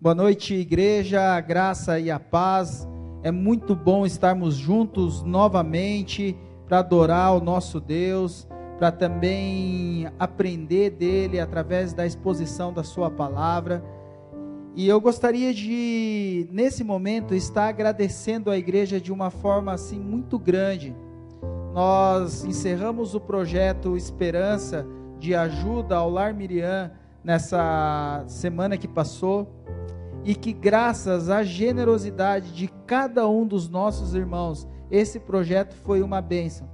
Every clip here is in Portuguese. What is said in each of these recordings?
Boa noite, igreja, a graça e a paz. É muito bom estarmos juntos novamente para adorar o nosso Deus, para também aprender dele através da exposição da sua palavra. E eu gostaria de, nesse momento, estar agradecendo a igreja de uma forma assim muito grande. Nós encerramos o projeto Esperança de ajuda ao Lar Miriam nessa semana que passou, e que graças à generosidade de cada um dos nossos irmãos, esse projeto foi uma bênção.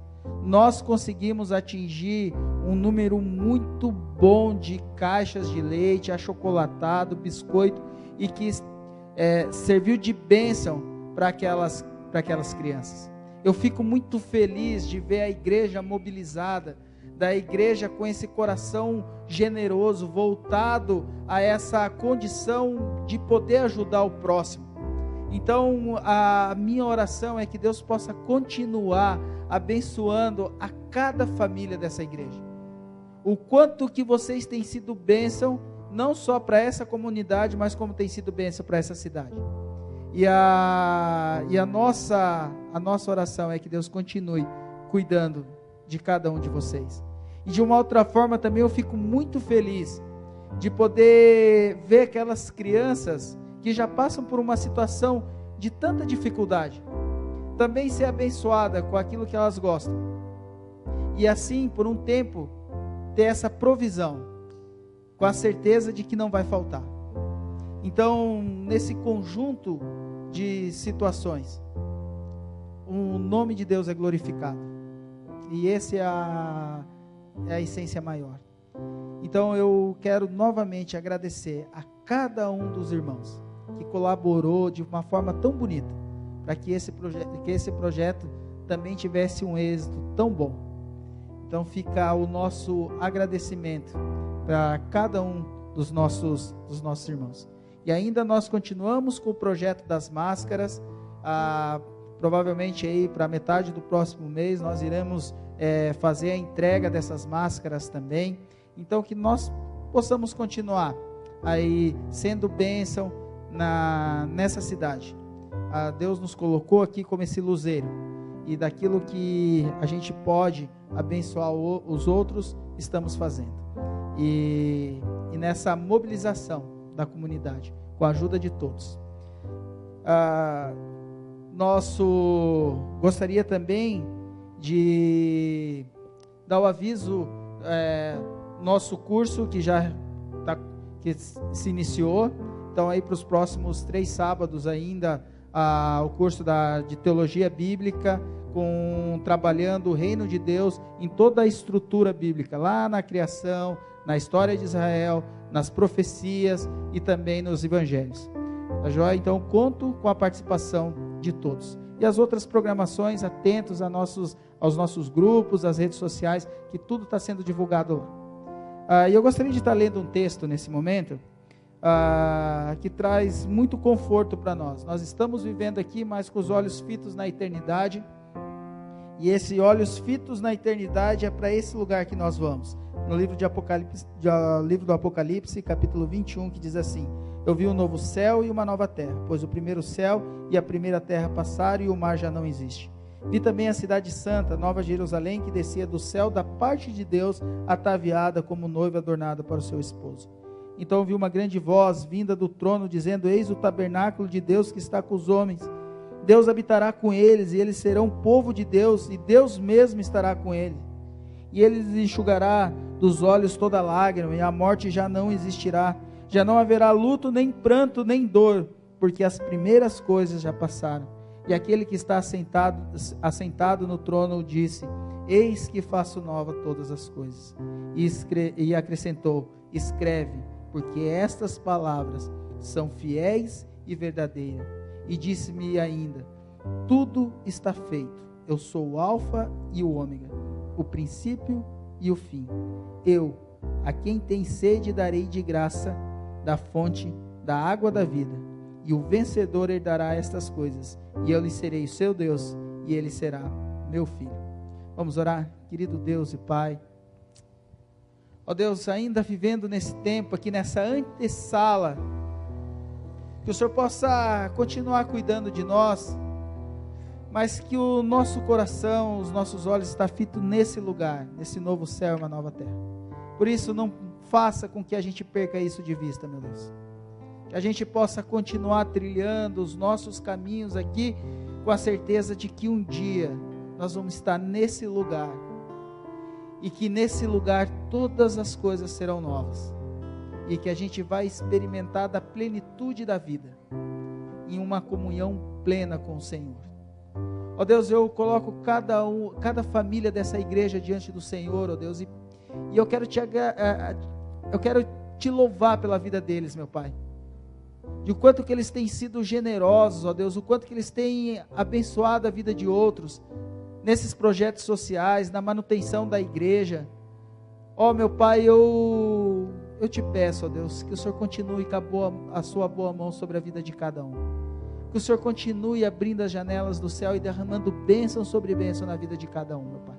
Nós conseguimos atingir um número muito bom de caixas de leite, achocolatado, biscoito, e que serviu de bênção para aquelas crianças. Eu fico muito feliz de ver a igreja mobilizada, da igreja com esse coração generoso, voltado a essa condição de poder ajudar o próximo. Então, a minha oração é que Deus possa continuar abençoando a cada família dessa igreja. O quanto que vocês têm sido bênção, não só para essa comunidade, mas como tem sido bênção para essa cidade. E a nossa oração é que Deus continue cuidando de cada um de vocês. E de uma outra forma também eu fico muito feliz de poder ver aquelas crianças que já passam por uma situação de tanta dificuldade, também ser abençoada com aquilo que elas gostam, e assim por um tempo ter essa provisão, com a certeza de que não vai faltar. Então, nesse conjunto de situações, o nome de Deus é glorificado, e esse é a essência maior. Então eu quero novamente agradecer a cada um dos irmãos que colaborou de uma forma tão bonita para que esse projeto também tivesse um êxito tão bom. Então fica o nosso agradecimento para cada um dos nossos irmãos. E ainda nós continuamos com o projeto das máscaras. Provavelmente aí para metade do próximo mês nós iremos fazer a entrega dessas máscaras também. Então que nós possamos continuar aí sendo bênção nessa cidade. Deus nos colocou aqui como esse luzeiro, e daquilo que a gente pode abençoar os outros, estamos fazendo. E nessa mobilização da comunidade, com a ajuda de todos. Gostaria também de dar o aviso, nosso curso que que se iniciou. Então aí para os próximos 3 sábados ainda, o curso de Teologia Bíblica, trabalhando o reino de Deus em toda a estrutura bíblica, lá na criação, na história de Israel, nas profecias e também nos evangelhos. Tá joia? Então conto com a participação de todos. E as outras programações, atentos aos nossos grupos, às redes sociais, que tudo está sendo divulgado lá. E eu gostaria de estar lendo um texto nesse momento, que traz muito conforto para nós. Nós estamos vivendo aqui, mas com os olhos fitos na eternidade, e esses olhos fitos na eternidade é para esse lugar que nós vamos. No livro do Apocalipse, capítulo 21, que diz assim: eu vi um novo céu e uma nova terra, pois o primeiro céu e a primeira terra passaram e o mar já não existe. Vi também a cidade santa, Nova Jerusalém, que descia do céu da parte de Deus, ataviada como noiva adornada para o seu esposo. Então vi uma grande voz vinda do trono, dizendo: eis o tabernáculo de Deus que está com os homens. Deus habitará com eles, e eles serão povo de Deus, e Deus mesmo estará com eles. E ele lhes enxugará dos olhos toda lágrima, e a morte já não existirá. Já não haverá luto, nem pranto, nem dor, porque as primeiras coisas já passaram. E aquele que está assentado no trono disse: eis que faço nova todas as coisas. E acrescentou: escreve, porque estas palavras são fiéis e verdadeiras. E disse-me ainda: tudo está feito. Eu sou o Alfa e o Ômega, o princípio e o fim. Eu, a quem tem sede, darei de graça da fonte da água da vida. E o vencedor herdará estas coisas. E eu lhe serei seu Deus, e ele será meu filho. Vamos orar? Querido Deus e Pai, ó Deus, ainda vivendo nesse tempo aqui, nessa antessala que o Senhor possa continuar cuidando de nós, mas que o nosso coração, os nossos olhos estão fitos nesse lugar, nesse novo céu e uma nova terra. Por isso, não faça com que a gente perca isso de vista, meu Deus. Que a gente possa continuar trilhando os nossos caminhos aqui, com a certeza de que um dia nós vamos estar nesse lugar, e que nesse lugar todas as coisas serão novas, e que a gente vai experimentar da plenitude da vida, em uma comunhão plena com o Senhor. Ó Deus, eu coloco cada família dessa igreja diante do Senhor, ó Deus, e eu quero te louvar pela vida deles, meu Pai, de o quanto que eles têm sido generosos, ó Deus, o quanto que eles têm abençoado a vida de outros, nesses projetos sociais, na manutenção da igreja. Ó meu Pai, eu te peço, ó Deus, que o Senhor continue com a sua boa mão sobre a vida de cada um, que o Senhor continue abrindo as janelas do céu e derramando bênção sobre bênção na vida de cada um, meu Pai.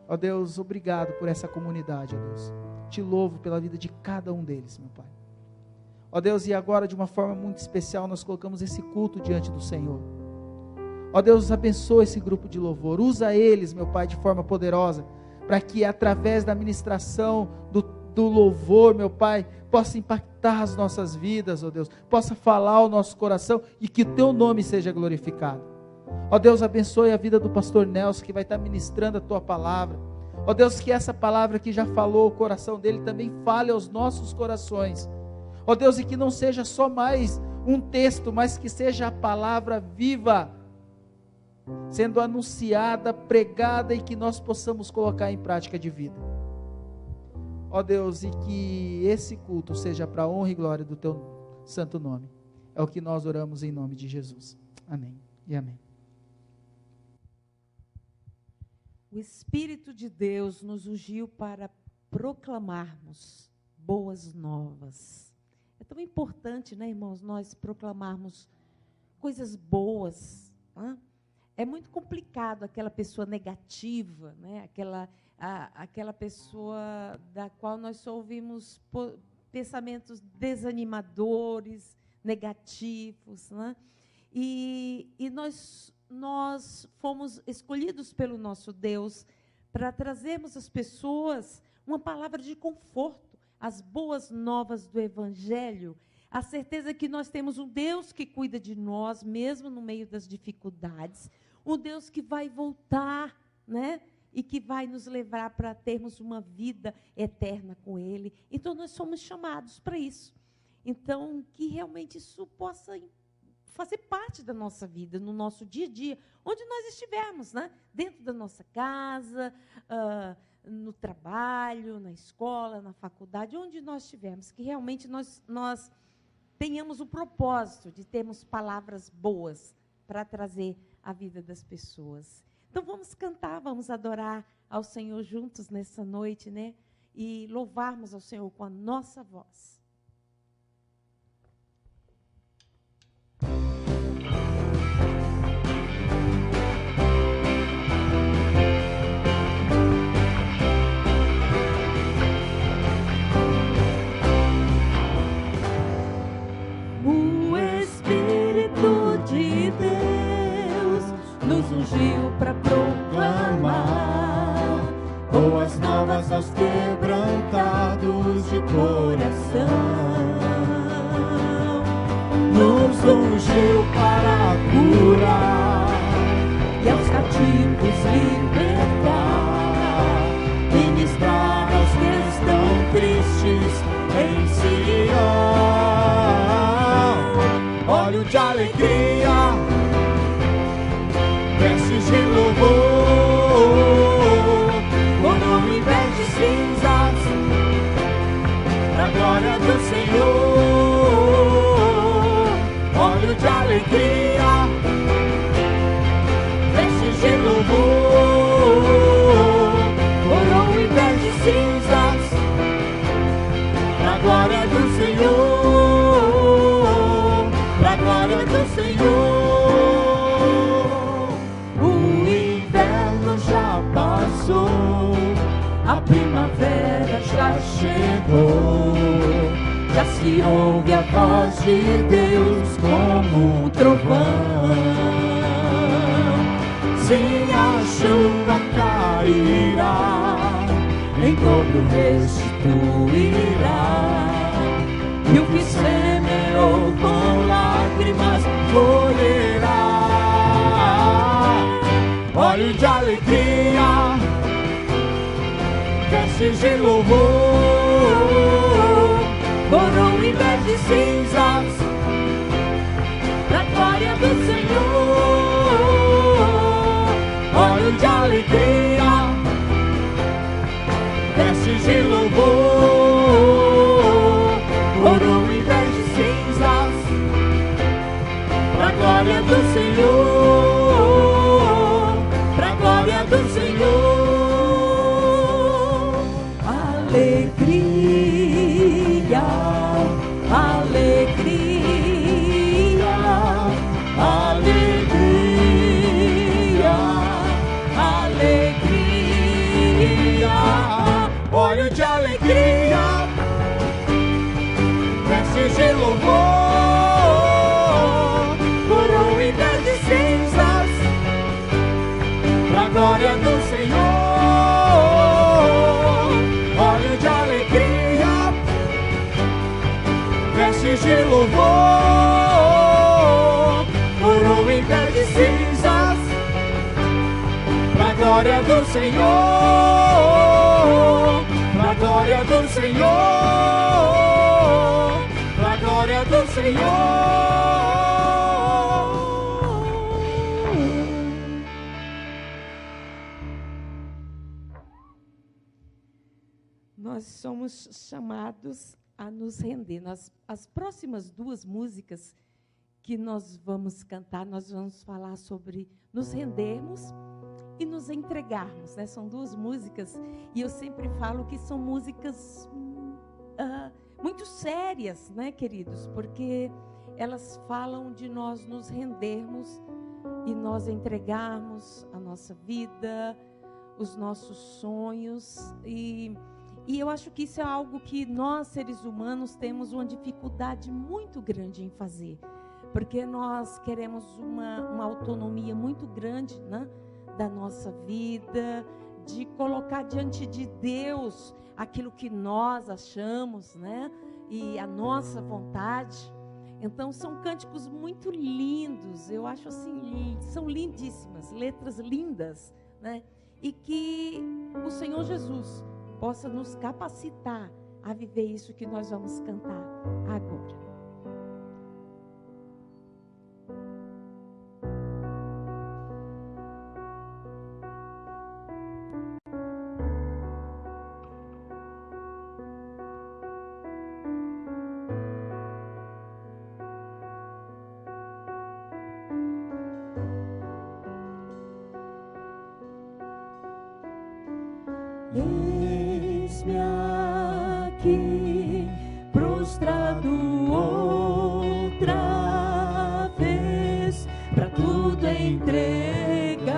Ó Deus, obrigado por essa comunidade, ó Deus, te louvo pela vida de cada um deles, meu Pai. Ó Deus, e agora de uma forma muito especial nós colocamos esse culto diante do Senhor. Ó Deus, abençoa esse grupo de louvor, usa eles, meu Pai, de forma poderosa, para que através da ministração do louvor, meu Pai, possa impactar as nossas vidas, ó Deus, possa falar ao nosso coração e que teu nome seja glorificado. Ó Deus, abençoe a vida do pastor Nelson, que vai estar ministrando a tua palavra. Ó Deus, que essa palavra que já falou o coração dele também fale aos nossos corações. Ó Deus, e que não seja só mais um texto, mas que seja a palavra viva, sendo anunciada, pregada, e que nós possamos colocar em prática de vida. Ó Deus, e que esse culto seja para a honra e glória do teu santo nome. É o que nós oramos em nome de Jesus. Amém e amém. O Espírito de Deus nos ungiu para proclamarmos boas novas. É tão importante, né, irmãos, nós proclamarmos coisas boas. Né? É muito complicado aquela pessoa negativa, né? Aquela pessoa da qual nós só ouvimos pensamentos desanimadores, negativos. Né? E nós fomos escolhidos pelo nosso Deus para trazermos às pessoas uma palavra de conforto, as boas novas do Evangelho, a certeza que nós temos um Deus que cuida de nós, mesmo no meio das dificuldades, um Deus que vai voltar, né? E que vai nos levar para termos uma vida eterna com Ele. Então, nós somos chamados para isso. Então, que realmente isso possa fazer parte da nossa vida, no nosso dia a dia, onde nós estivermos, né? Dentro da nossa casa, no trabalho, na escola, na faculdade, onde nós estivermos, que realmente nós tenhamos o propósito de termos palavras boas para trazer a vida das pessoas. Então vamos cantar, vamos adorar ao Senhor juntos nessa noite, né? E louvarmos ao Senhor com a nossa voz. O Espírito de Deus nos ungiu para proclamar boas novas aos quebrantados de coração. Nos ungiu para curar e aos cativos libertar, ministrar aos que estão tristes em Sião. Óleo de alegria, vestes de louvor, coroa em vez de cinzas, pra glória do Senhor. Óleo de alegria, vestes de louvor, coroa em vez de cinzas, pra glória do Senhor, pra glória do Senhor. O inverno já passou, a primavera já chegou. já se ouve a voz de Deus como um trovão. Sim, a chuva cairá, em dobro restituirá, e o que semeou com lágrimas colherá. Óleo de alegria, vestes de louvor, coroa em vez de cinzas, pra glória do Senhor. Óleo de alegria, vestes de louvor, coroa em vez de cinzas, pra glória do Senhor, pra glória do Senhor. Alegria, alegria, alegria, alegria. Óleo de alegria, vestes de louvor, coroa em vez de cinzas, pra glória do Senhor. Óleo de alegria, vestes de louvor, coroa em vez de cinzas, pra glória do Senhor, pra glória do Senhor, pra glória do Senhor. Nós somos chamados a nos render. As próximas duas músicas que nós vamos cantar, nós vamos falar sobre nos rendermos e nos entregarmos, né? São duas músicas, e eu sempre falo que são músicas muito sérias, né, queridos? Porque elas falam de nós nos rendermos e nós entregarmos a nossa vida, os nossos sonhos, e eu acho que isso é algo que nós, seres humanos, temos uma dificuldade muito grande em fazer, porque nós queremos uma autonomia muito grande, né, da nossa vida, de colocar diante de Deus aquilo que nós achamos, né, e a nossa vontade. Então, são cânticos muito lindos, eu acho assim, são lindíssimas, letras lindas, né, e que o Senhor Jesus possa nos capacitar a viver isso que nós vamos cantar agora. Eis-me aqui, prostrado outra vez, pra tudo entregar,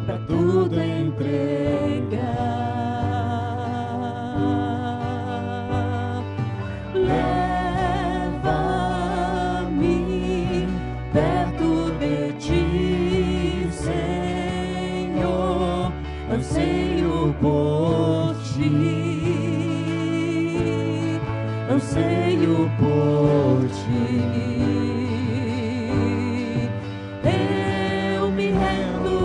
pra tudo entregar. Leva-me perto de ti, Senhor, anseio por ti, anseio por ti. Eu me rendo,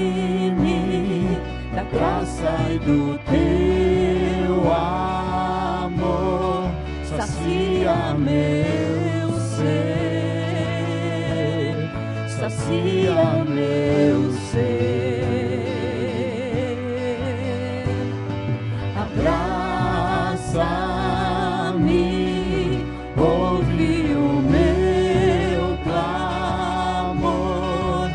enche-me da graça e do teu amor, sacia meu ser, sacia meu ser. Abraça-me, ouve o meu clamor,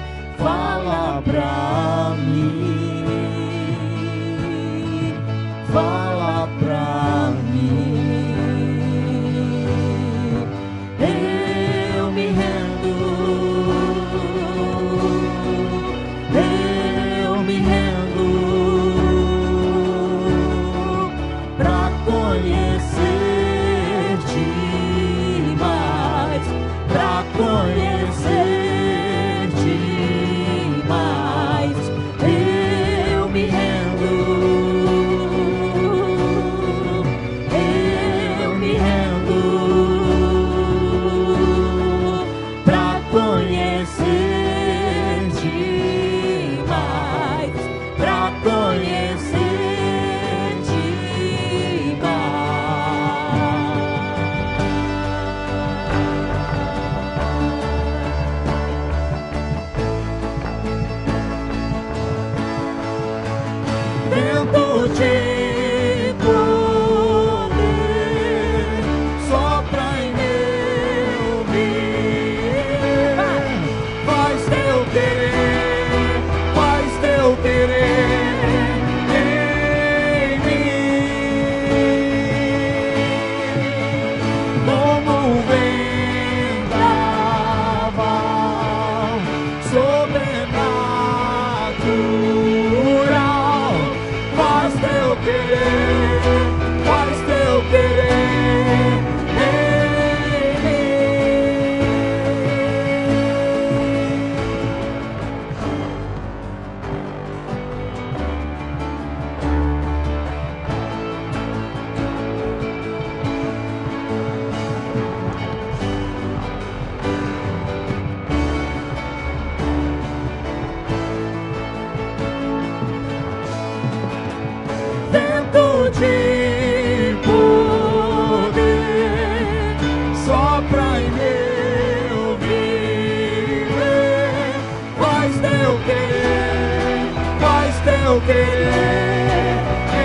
teu querer em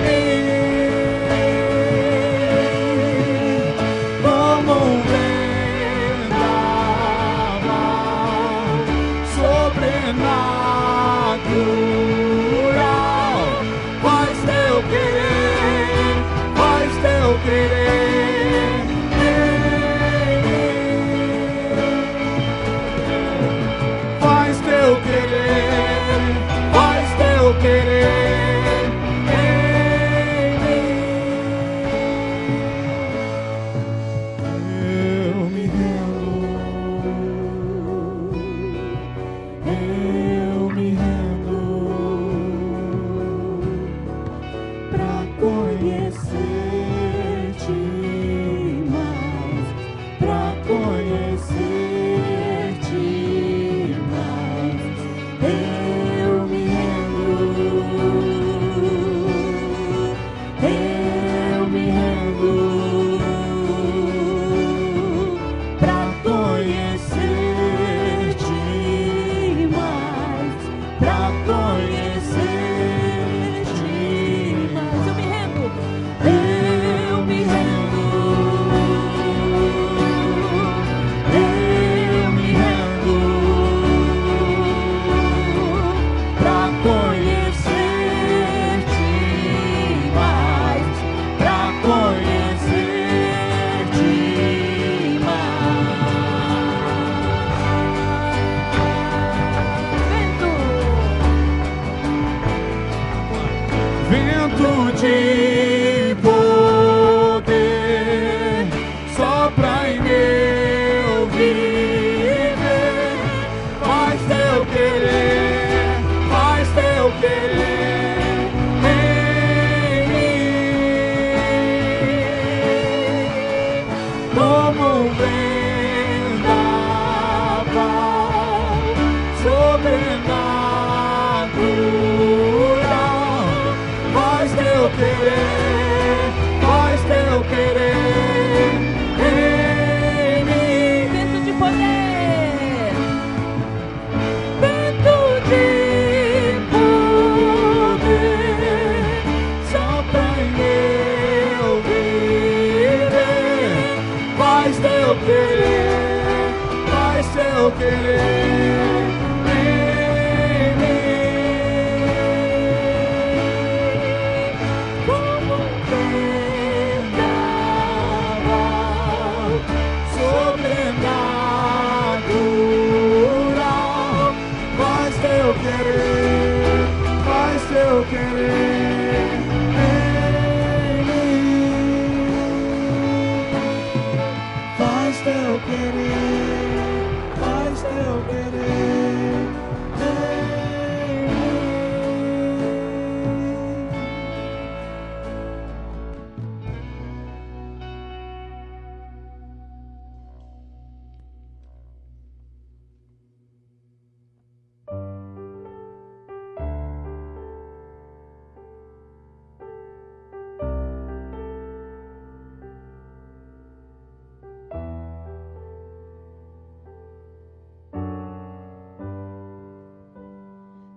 mim, como um vendaval sobrenatural. Faz teu querer em mim. Faz teu querer em mim. Eu me rendo pra conhecer-te mais, pra conhecer-te mais. Eu me rendo pra conhecer-te mais, pra conhecer-te mais. Eu me rendo pra conhecer-te mais, pra conhecer-te mais. Vento de poder sopra em meu viver. Faz teu querer em mim, como um vendaval sobrenatural. Faz teu querer em mim. Vento de poder. Vento de poder sopra em meu viver. Faz teu querer em mim, como um vendaval sobrenatural. Faz teu querer em mim. Faz teu querer em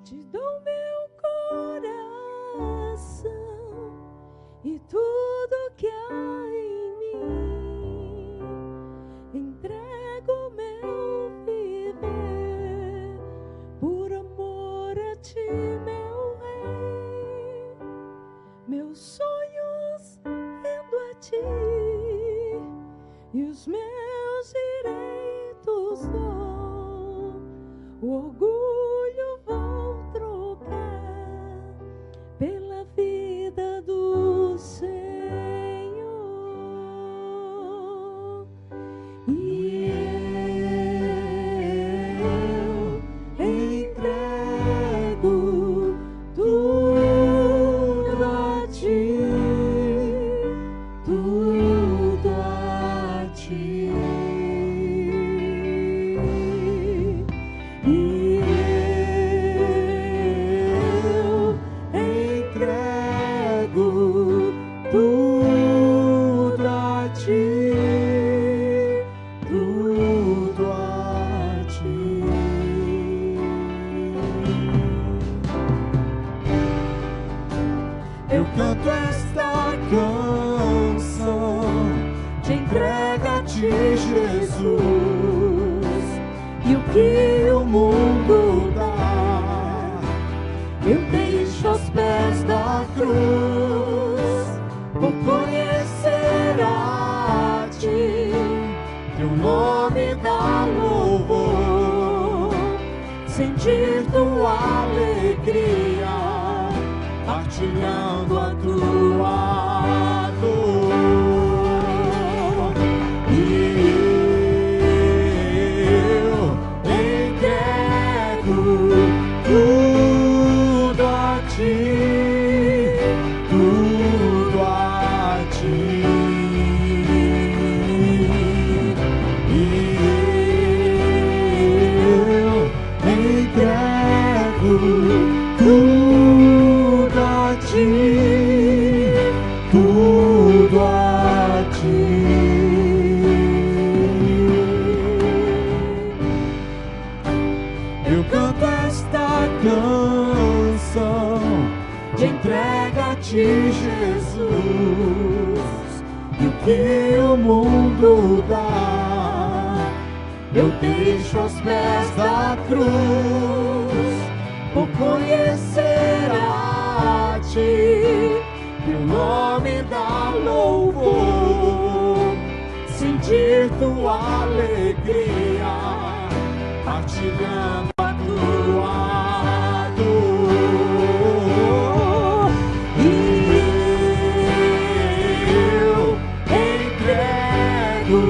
Te dou meu coração e tudo que há em mim. Entrego meu viver por amor a ti, meu rei. Meus sonhos rendo a ti e os meus direitos dou. O orgulho vou trocar pela vida do Senhor. E eu entrego tudo a ti, tudo a ti. E de Jesus. E o que o mundo dá, eu deixo aos pés da cruz, por conhecer a Ti, Teu nome dá louvor, sentir Tua alegria, partilhando a Tua dor. Tudo a Ti, tudo a Ti, e eu entrego tudo a Ti, tudo a Ti. Eu canto esta canção de entrega a Ti, Jesus, e o que o mundo dá, eu deixo aos pés da cruz, por conhecer a Ti, Teu nome dá louvor, sentir Tua alegria, partilhando a Tua dor. E eu entrego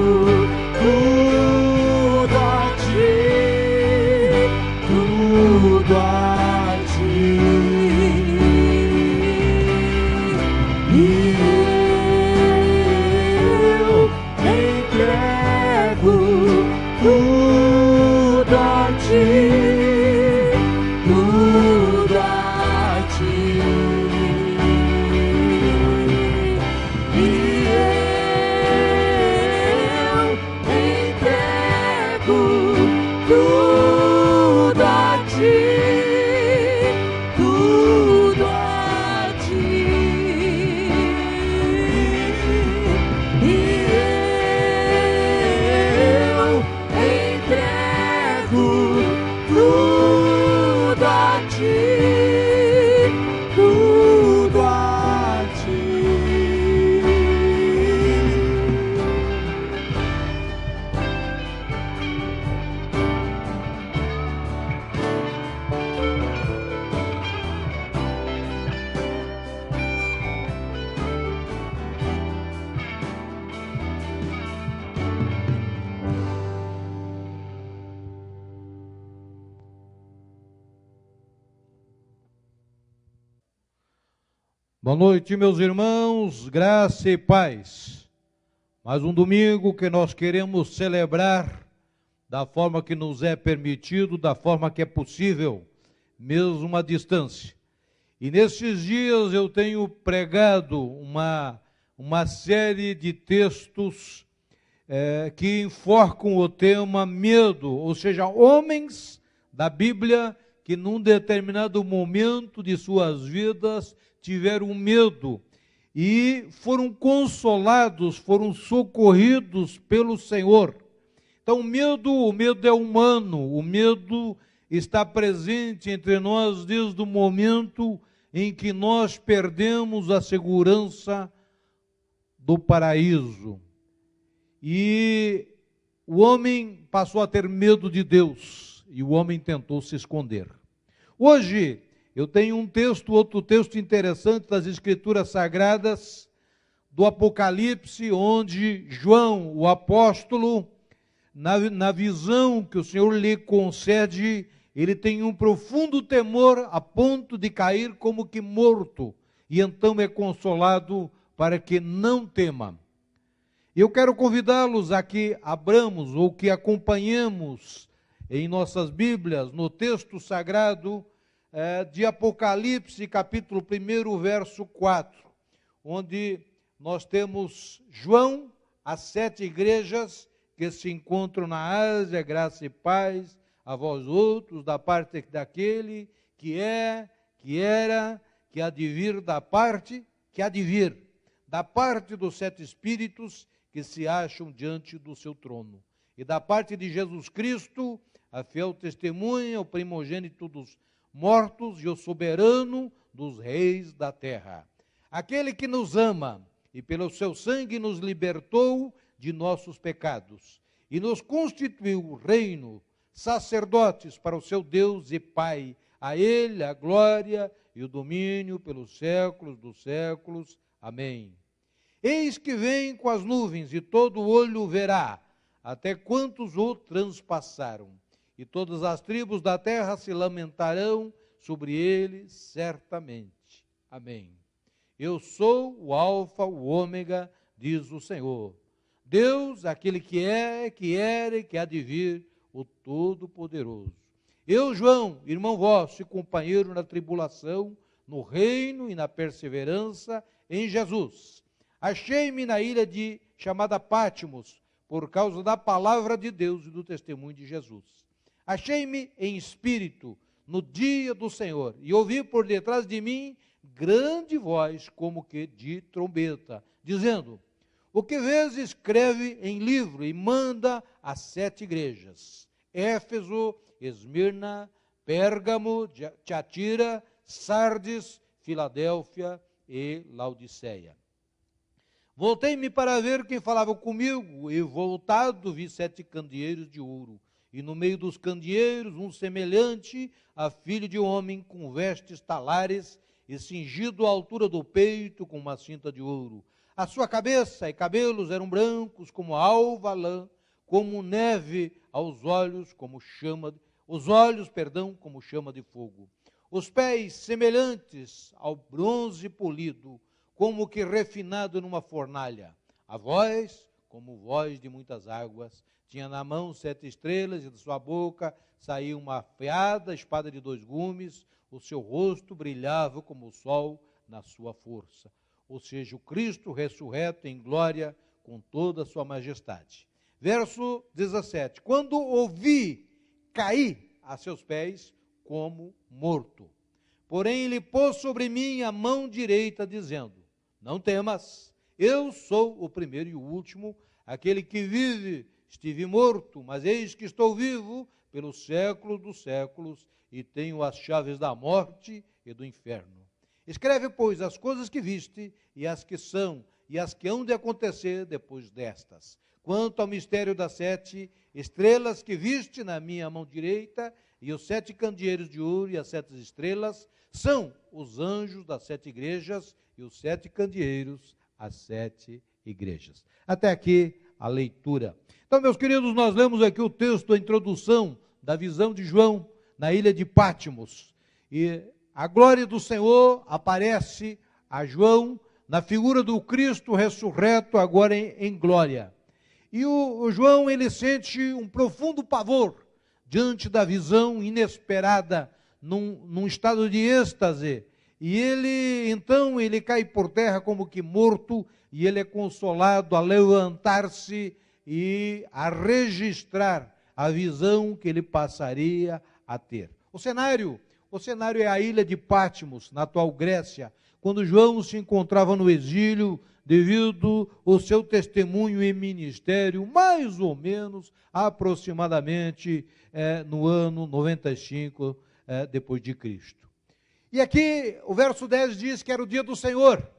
tudo a Ti, tudo a Ti. E eu entrego tudo a Ti, tudo a Ti. E eu entrego tudo a Ti, tudo a Ti. E eu entrego tudo a Ti, tudo a Ti. Boa noite, meus irmãos, graça e paz. Mais um domingo que nós queremos celebrar da forma que nos é permitido, da forma que é possível, mesmo à distância. E nesses dias eu tenho pregado uma série de textos que enforcam o tema medo, ou seja, homens da Bíblia que num determinado momento de suas vidas tiveram medo e foram consolados, foram socorridos pelo Senhor. Então o medo é humano, o medo está presente entre nós desde o momento em que nós perdemos a segurança do paraíso. E o homem passou a ter medo de Deus, e o homem tentou se esconder. Hoje, eu tenho outro texto interessante das Escrituras Sagradas, do Apocalipse, onde João, o apóstolo, na visão que o Senhor lhe concede, ele tem um profundo temor a ponto de cair como que morto, e então é consolado para que não tema. Eu quero convidá-los a que abramos ou que acompanhemos em nossas Bíblias, no texto sagrado de Apocalipse, capítulo 1, verso 4, onde nós temos João, as 7 igrejas que se encontram na Ásia, graça e paz a vós outros, da parte daquele que é, que era, que há de vir, da parte que há de vir, da parte dos 7 Espíritos que se acham diante do seu trono. E da parte de Jesus Cristo, a fiel testemunha, o primogênito dos mortos e o soberano dos reis da terra. Aquele que nos ama e pelo seu sangue nos libertou de nossos pecados e nos constituiu reino, sacerdotes para o seu Deus e Pai. A ele a glória e o domínio pelos séculos dos séculos. Amém. Eis que vem com as nuvens, e todo olho o verá, até quantos o transpassaram. E todas as tribos da terra se lamentarão sobre ele, certamente. Amém. Eu sou o Alfa, o Ômega, diz o Senhor. Deus, aquele que é, que era e que há de vir, o Todo-Poderoso. Eu, João, irmão vosso e companheiro na tribulação, no reino e na perseverança em Jesus. Achei-me na ilha chamada Patmos, por causa da palavra de Deus e do testemunho de Jesus. Achei-me em espírito no dia do Senhor, e ouvi por detrás de mim grande voz, como que de trombeta, dizendo: o que vês, escreve em livro e manda às 7 igrejas: Éfeso, Esmirna, Pérgamo, Tiatira, Sardes, Filadélfia e Laodiceia. Voltei-me para ver quem falava comigo, e voltado vi 7 candeeiros de ouro, e no meio dos candeeiros um semelhante a filho de homem, com vestes talares, e cingido à altura do peito com uma cinta de ouro. A sua cabeça e cabelos eram brancos como alva lã, como neve aos olhos, como chama de fogo. Os pés semelhantes ao bronze polido, como que refinado numa fornalha. A voz, como voz de muitas águas. Tinha na mão 7 estrelas, e de sua boca saía uma afiada espada de 2 gumes. O seu rosto brilhava como o sol na sua força. Ou seja, o Cristo ressurreto em glória com toda a sua majestade. Verso 17. Quando ouvi, caí a seus pés como morto. Porém, ele pôs sobre mim a mão direita, dizendo: não temas, eu sou o primeiro e o último, aquele que vive. Estive morto, mas eis que estou vivo pelos séculos dos séculos, e tenho as chaves da morte e do inferno. Escreve, pois, as coisas que viste, e as que são, e as que hão de acontecer depois destas. Quanto ao mistério das 7 estrelas que viste na minha mão direita, e os 7 candeeiros de ouro e as 7 estrelas, são os anjos das 7 igrejas, e os 7 candeeiros, as 7 igrejas. Até aqui a leitura. Então, meus queridos, nós lemos aqui o texto, a introdução da visão de João na ilha de Patmos. E a glória do Senhor aparece a João na figura do Cristo ressurreto, agora em glória. E o João, ele sente um profundo pavor diante da visão inesperada, num estado de êxtase. E então ele cai por terra como que morto, e ele é consolado a levantar-se e a registrar a visão que ele passaria a ter. O cenário é a ilha de Patmos, na atual Grécia, quando João se encontrava no exílio devido ao seu testemunho e ministério, mais ou menos, aproximadamente no ano 95 depois de Cristo. E aqui o verso 10 diz que era o dia do Senhor,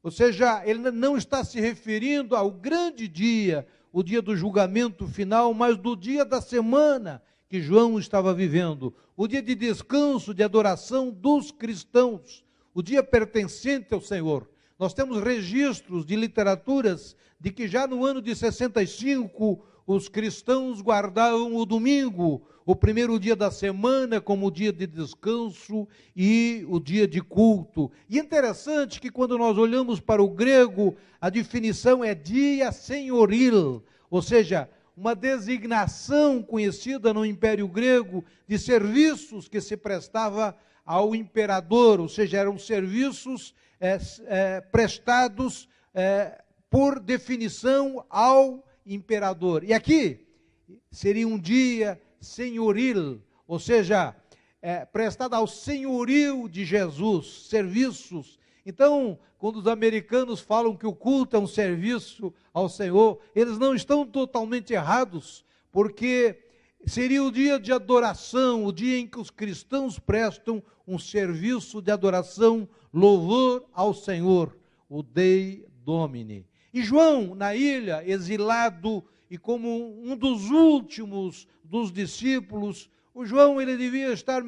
ou seja, ele não está se referindo ao grande dia, o dia do julgamento final, mas do dia da semana que João estava vivendo, o dia de descanso, de adoração dos cristãos, o dia pertencente ao Senhor. Nós temos registros de literaturas de que já no ano de 65 os cristãos guardavam o domingo, o primeiro dia da semana, como o dia de descanso e o dia de culto. E é interessante que quando nós olhamos para o grego, a definição é dia senhoril, ou seja, uma designação conhecida no Império Grego de serviços que se prestava ao imperador, ou seja, eram serviços prestados por definição ao imperador. E aqui seria um dia senhoril, ou seja, prestado ao senhorio de Jesus, serviços Então, quando os americanos falam que o culto é um serviço ao Senhor, eles não estão totalmente errados, porque seria o dia de adoração, o dia em que os cristãos prestam um serviço de adoração, louvor ao Senhor, o Dei Domini. E João, na ilha, exilado e como um dos últimos dos discípulos, o João ele devia estar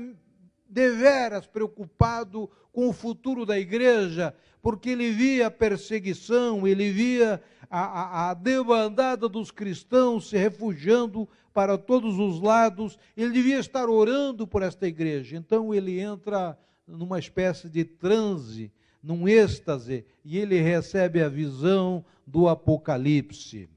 deveras preocupado com o futuro da igreja, porque ele via a perseguição, ele via a debandada dos cristãos se refugiando para todos os lados, ele devia estar orando por esta igreja. Então ele entra numa espécie de transe, num êxtase, e ele recebe a visão do Apocalipse.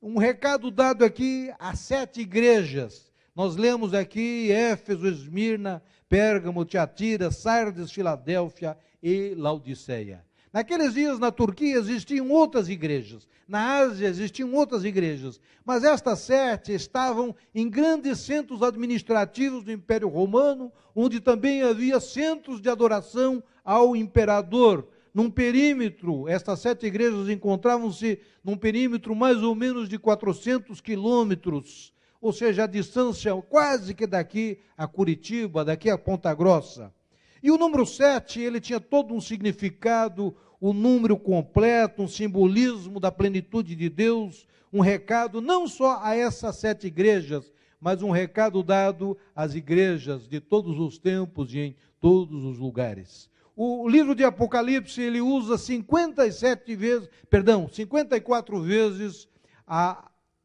Um recado dado aqui a 7 igrejas. Nós lemos aqui Éfeso, Esmirna, Pérgamo, Tiatira, Sardes, Filadélfia e Laodiceia. Naqueles dias na Turquia existiam outras igrejas, na Ásia existiam outras igrejas, mas estas 7 estavam em grandes centros administrativos do Império Romano, onde também havia centros de adoração ao imperador. Num perímetro, estas 7 igrejas encontravam-se num perímetro mais ou menos de 400 quilômetros, ou seja, a distância quase que daqui a Curitiba, daqui a Ponta Grossa. E o número 7, ele tinha todo um significado, um número completo, um simbolismo da plenitude de Deus, um recado não só a essas 7 igrejas, mas um recado dado às igrejas de todos os tempos e em todos os lugares. O livro de Apocalipse, ele usa 54 vezes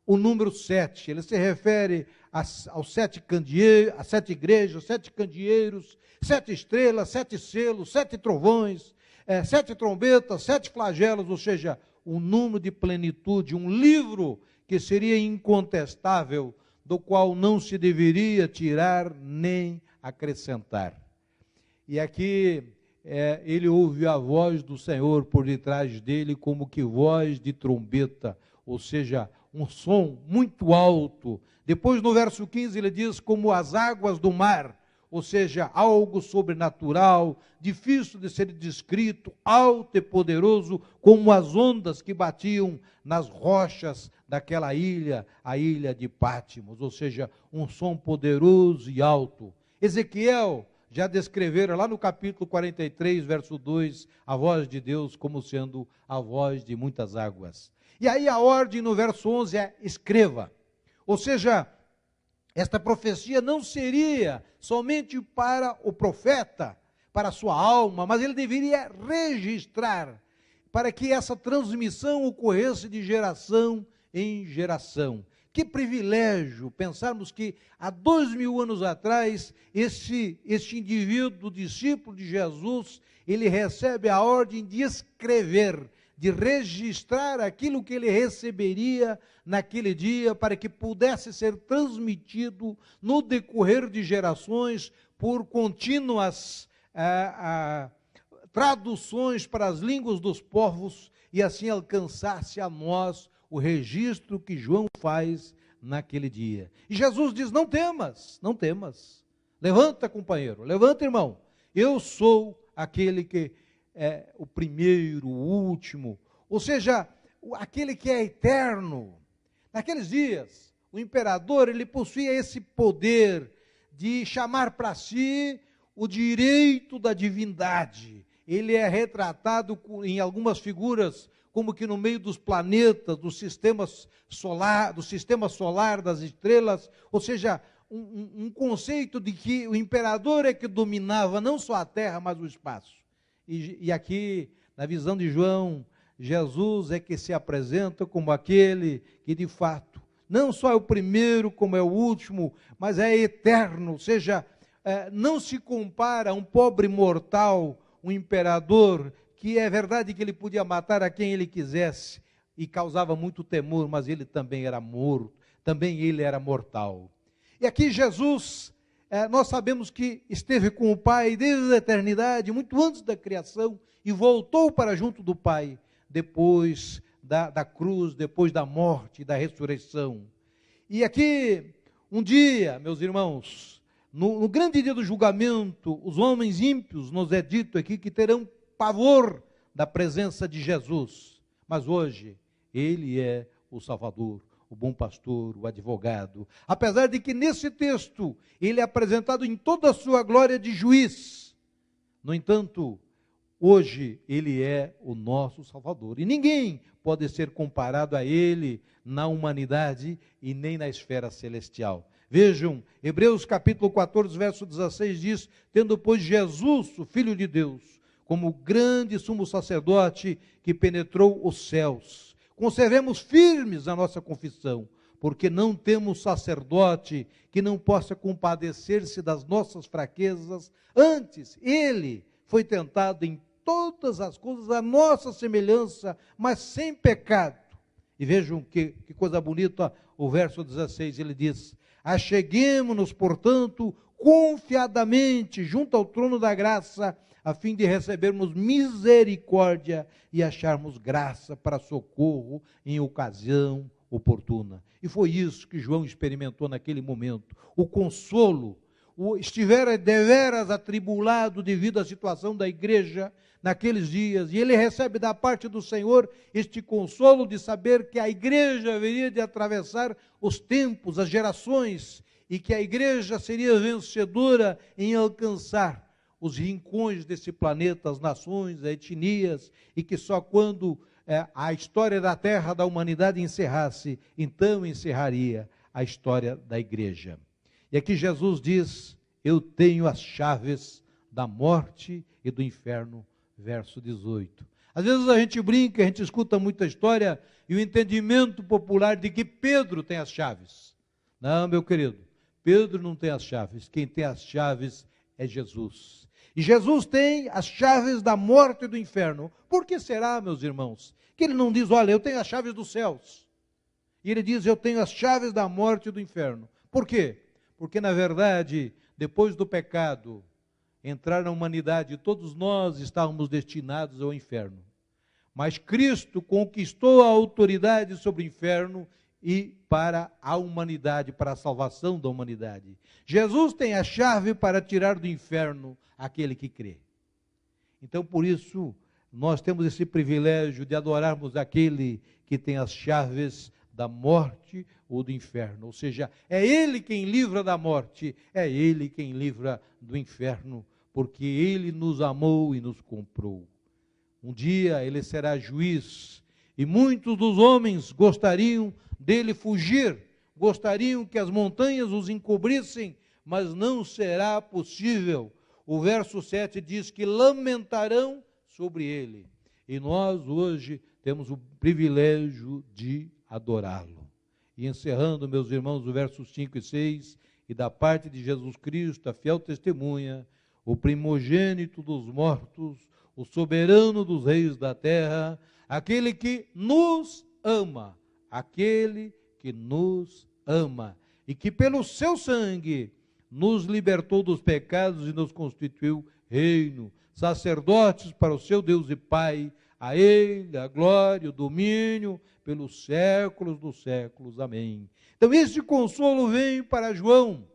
o número 7. Ele se refere aos 7 candeeiros, às 7 igrejas, 7 candeeiros, 7 estrelas, 7 selos, 7 trovões, 7 trombetas, 7 flagelos, ou seja, um número de plenitude, um livro que seria incontestável, do qual não se deveria tirar nem acrescentar. E aqui ele ouve a voz do Senhor por detrás dele, como que voz de trombeta, ou seja, um som muito alto. Depois no verso 15 ele diz, como as águas do mar, ou seja, algo sobrenatural, difícil de ser descrito, alto e poderoso, como as ondas que batiam nas rochas daquela ilha, a ilha de Pátimos, ou seja, um som poderoso e alto. Ezequiel já descreveram lá no capítulo 43, verso 2, a voz de Deus como sendo a voz de muitas águas. E aí a ordem no verso 11 é escreva, ou seja, esta profecia não seria somente para o profeta, para a sua alma, mas ele deveria registrar, para que essa transmissão ocorresse de geração em geração. Que privilégio pensarmos que há 2000 anos atrás, este indivíduo, discípulo de Jesus, ele recebe a ordem de escrever, de registrar aquilo que ele receberia naquele dia, para que pudesse ser transmitido no decorrer de gerações, por contínuas traduções para as línguas dos povos, e assim alcançasse a nós o registro que João faz naquele dia. E Jesus diz, não temas, não temas. Levanta, companheiro, levanta, irmão. Eu sou aquele que é o primeiro, o último, ou seja, aquele que é eterno. Naqueles dias, o imperador, ele possuía esse poder de chamar para si o direito da divindade. Ele é retratado em algumas figuras, como que no meio dos planetas, do sistema solar, das estrelas, ou seja, um conceito de que o imperador é que dominava não só a terra, mas o espaço. E aqui, na visão de João, Jesus é que se apresenta como aquele que de fato, não só é o primeiro, como é o último, mas é eterno, ou seja, não se compara a um pobre mortal, um imperador, que é verdade que ele podia matar a quem ele quisesse, e causava muito temor, mas ele também era morto, também ele era mortal. E aqui Jesus, nós sabemos que esteve com o Pai desde a eternidade, muito antes da criação, e voltou para junto do Pai, depois da cruz, depois da morte, da ressurreição. E aqui, um dia, meus irmãos, no grande dia do julgamento, os homens ímpios, nos é dito aqui, que terão pavor da presença de Jesus. Mas hoje, ele é o Salvador, o bom pastor, o advogado. Apesar de que nesse texto, ele é apresentado em toda a sua glória de juiz. No entanto, hoje ele é o nosso Salvador. E ninguém pode ser comparado a ele na humanidade e nem na esfera celestial. Vejam, Hebreus capítulo 14, verso 16 diz: tendo, pois, Jesus, o Filho de Deus, como grande sumo sacerdote que penetrou os céus, conservemos firmes a nossa confissão, porque não temos sacerdote que não possa compadecer-se das nossas fraquezas. Antes, ele foi tentado em todas as coisas à nossa semelhança, mas sem pecado. E vejam que coisa bonita, o verso 16, ele diz: acheguemo-nos, portanto, confiadamente junto ao trono da graça, a fim de recebermos misericórdia e acharmos graça para socorro em ocasião oportuna. E foi isso que João experimentou naquele momento, o consolo. Estivera deveras atribulado devido à situação da igreja naqueles dias, e ele recebe da parte do Senhor este consolo de saber que a igreja haveria de atravessar os tempos, as gerações, e que a igreja seria vencedora em alcançar os rincões desse planeta, as nações, as etnias, e que só quando a história da terra, da humanidade encerrasse, então encerraria a história da igreja. E aqui Jesus diz: eu tenho as chaves da morte e do inferno, verso 18. Às vezes a gente brinca, a gente escuta muita história e o entendimento popular de que Pedro tem as chaves. Não, meu querido, Pedro não tem as chaves, quem tem as chaves é Jesus. E Jesus tem as chaves da morte e do inferno. Por que será, meus irmãos, que ele não diz: olha, eu tenho as chaves dos céus? E ele diz: eu tenho as chaves da morte e do inferno. Por quê? Porque, na verdade, depois do pecado entrar na humanidade, todos nós estávamos destinados ao inferno. Mas Cristo conquistou a autoridade sobre o inferno e para a humanidade, para a salvação da humanidade. Jesus tem a chave para tirar do inferno aquele que crê. Então, por isso, nós temos esse privilégio de adorarmos aquele que tem as chaves da morte ou do inferno. Ou seja, é Ele quem livra da morte, é Ele quem livra do inferno, porque Ele nos amou e nos comprou. Um dia Ele será juiz, e muitos dos homens gostariam dele fugir, gostariam que as montanhas os encobrissem, mas não será possível. O verso 7 diz que lamentarão sobre ele. E nós hoje temos o privilégio de adorá-lo. E encerrando, meus irmãos, o versos 5 e 6, e da parte de Jesus Cristo, a fiel testemunha, o primogênito dos mortos, o soberano dos reis da terra, aquele que nos ama, e que pelo seu sangue nos libertou dos pecados e nos constituiu reino, sacerdotes para o seu Deus e Pai. A Ele a glória, o domínio, pelos séculos dos séculos. Amém. Então esse consolo vem para João,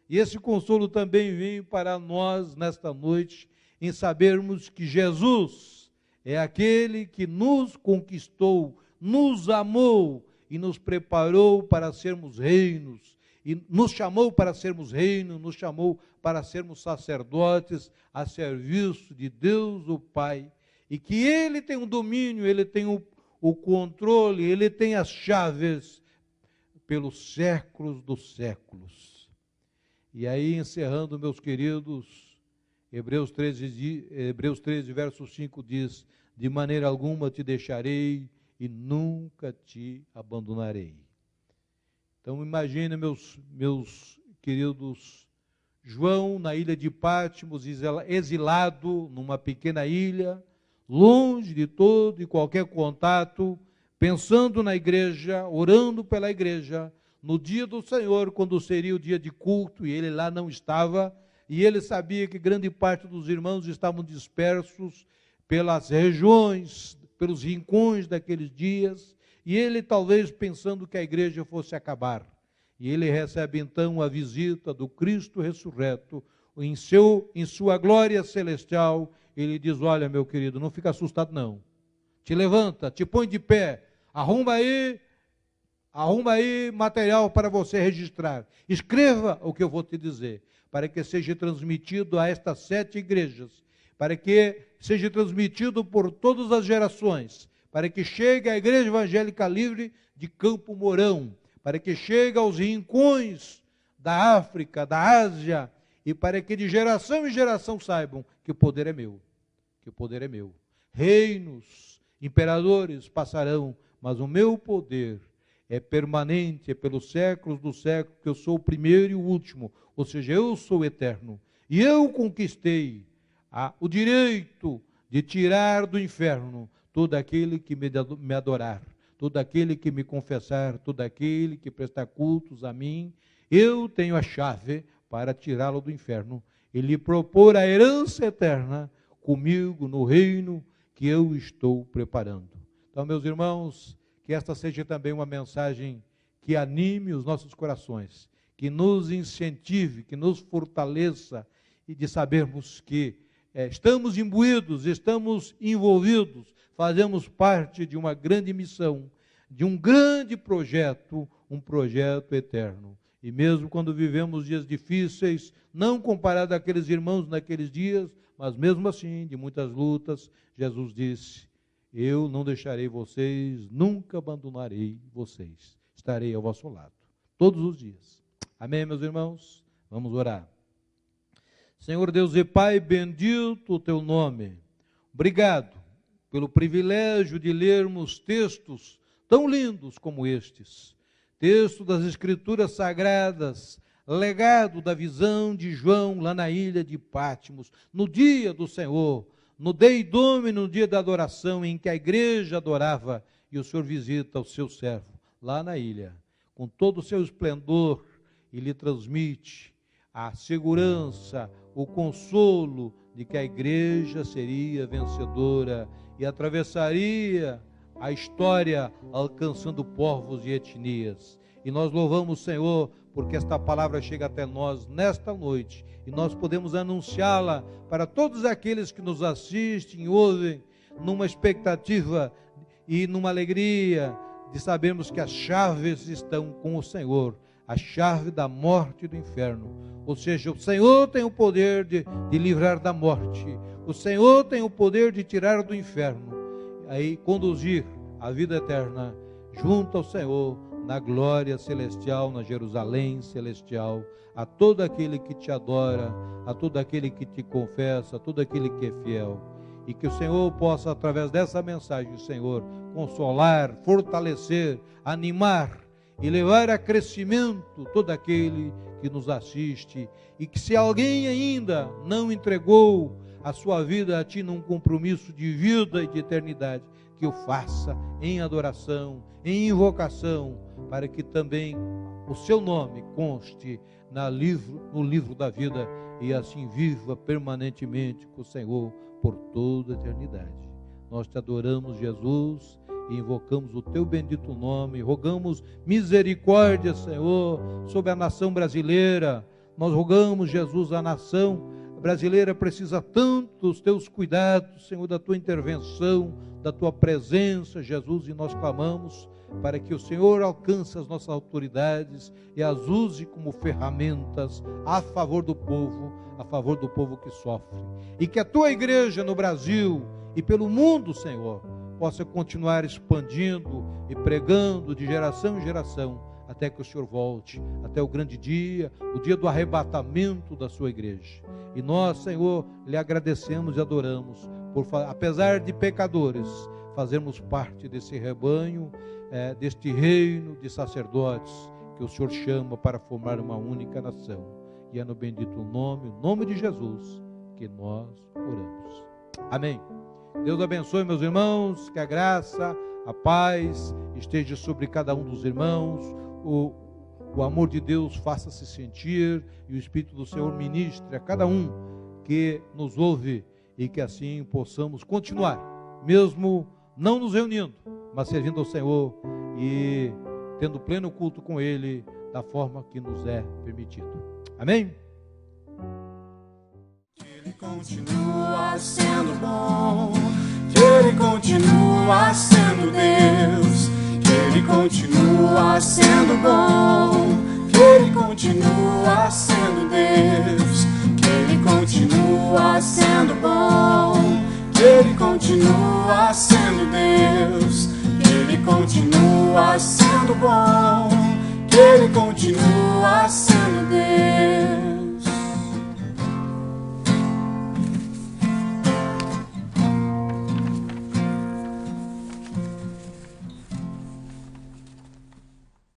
e esse consolo também vem para nós nesta noite, em sabermos que Jesus é aquele que nos conquistou, nos amou e nos preparou para sermos reinos, e nos chamou para sermos reino, nos chamou para sermos sacerdotes a serviço de Deus o Pai, e que Ele tem o domínio, Ele tem o controle, Ele tem as chaves pelos séculos dos séculos. E aí, encerrando, meus queridos, Hebreus 13, verso 5 diz: de maneira alguma te deixarei e nunca te abandonarei. Então imagine, meus queridos, João na ilha de Patmos, exilado numa pequena ilha, longe de todo e qualquer contato, pensando na igreja, orando pela igreja, no dia do Senhor, quando seria o dia de culto, e ele lá não estava, e ele sabia que grande parte dos irmãos estavam dispersos pelas regiões, pelos rincões daqueles dias, e ele talvez pensando que a igreja fosse acabar. E ele recebe então a visita do Cristo ressurreto, em sua glória celestial. ele diz: olha, meu querido, não fica assustado não. Te levanta, te põe de pé, arruma aí material para você registrar. Escreva o que eu vou te dizer, para que seja transmitido a estas 7 igrejas, para que seja transmitido por todas as gerações, para que chegue à Igreja Evangélica Livre de Campo Mourão, para que chegue aos rincões da África, da Ásia, e para que de geração em geração saibam que o poder é meu, que o poder é meu. Reinos, imperadores passarão, mas o meu poder é permanente, é pelos séculos dos séculos, que eu sou o primeiro e o último, ou seja, eu sou eterno. E eu conquistei o direito de tirar do inferno todo aquele que me adorar, todo aquele que me confessar, todo aquele que prestar cultos a mim. Eu tenho a chave para tirá-lo do inferno e lhe propor a herança eterna comigo no reino que eu estou preparando. Então, meus irmãos, que esta seja também uma mensagem que anime os nossos corações, que nos incentive, que nos fortaleça, e de sabermos que estamos imbuídos, estamos envolvidos, fazemos parte de uma grande missão, de um grande projeto, um projeto eterno. E mesmo quando vivemos dias difíceis, não comparado àqueles irmãos naqueles dias, mas mesmo assim, de muitas lutas, Jesus disse: eu não deixarei vocês, nunca abandonarei vocês, estarei ao vosso lado, todos os dias. Amém, meus irmãos? Vamos orar. Senhor Deus e Pai, bendito o teu nome. Obrigado pelo privilégio de lermos textos tão lindos como estes. Texto das Escrituras Sagradas, legado da visão de João lá na ilha de Patmos, no dia do Senhor, no Dei Domini, no dia da adoração, em que a igreja adorava, e o Senhor visita o seu servo lá na ilha, com todo o seu esplendor, e lhe transmite a segurança, o consolo de que a igreja seria vencedora e atravessaria a história alcançando povos e etnias. E nós louvamos o Senhor porque esta palavra chega até nós nesta noite e nós podemos anunciá-la para todos aqueles que nos assistem e ouvem, numa expectativa e numa alegria de sabermos que as chaves estão com o Senhor, a chave da morte e do inferno. Ou seja, o Senhor tem o poder de livrar da morte, o Senhor tem o poder de tirar do inferno, aí conduzir a vida eterna junto ao Senhor, na glória celestial, na Jerusalém celestial, a todo aquele que te adora, a todo aquele que te confessa, a todo aquele que é fiel. E que o Senhor possa, através dessa mensagem, Senhor, consolar, fortalecer, animar e levar a crescimento todo aquele que nos assiste. E que se alguém ainda não entregou a sua vida a Ti num compromisso de vida e de eternidade, que o faça em adoração, em invocação, para que também o seu nome conste no livro da vida e assim viva permanentemente com o Senhor por toda a eternidade. Nós te adoramos, Jesus, e invocamos o teu bendito nome, rogamos misericórdia, Senhor, sobre a nação brasileira. Nós rogamos, Jesus, a nação brasileira precisa tanto dos teus cuidados, Senhor, da tua intervenção, da tua presença, Jesus, e nós clamamos para que o Senhor alcance as nossas autoridades e as use como ferramentas a favor do povo que sofre. E que a tua igreja no Brasil e pelo mundo, Senhor, possa continuar expandindo e pregando de geração em geração, até que o Senhor volte, até o grande dia, o dia do arrebatamento da sua igreja. E nós, Senhor, lhe agradecemos e adoramos, por, apesar de pecadores, fazermos parte desse rebanho, deste reino de sacerdotes, que o Senhor chama para formar uma única nação. E é no bendito nome, o nome de Jesus, que nós oramos. Amém. Deus abençoe, meus irmãos, que a graça, a paz esteja sobre cada um dos irmãos, o amor de Deus faça-se sentir e o Espírito do Senhor ministre a cada um que nos ouve e que assim possamos continuar, mesmo não nos reunindo, mas servindo ao Senhor e tendo pleno culto com Ele da forma que nos é permitido. Amém? Continua sendo bom, que Ele continua sendo Deus, que Ele continua sendo bom, que Ele continua sendo Deus, que Ele continua sendo bom, que Ele continua sendo Deus, que Ele continua sendo bom, que Ele continua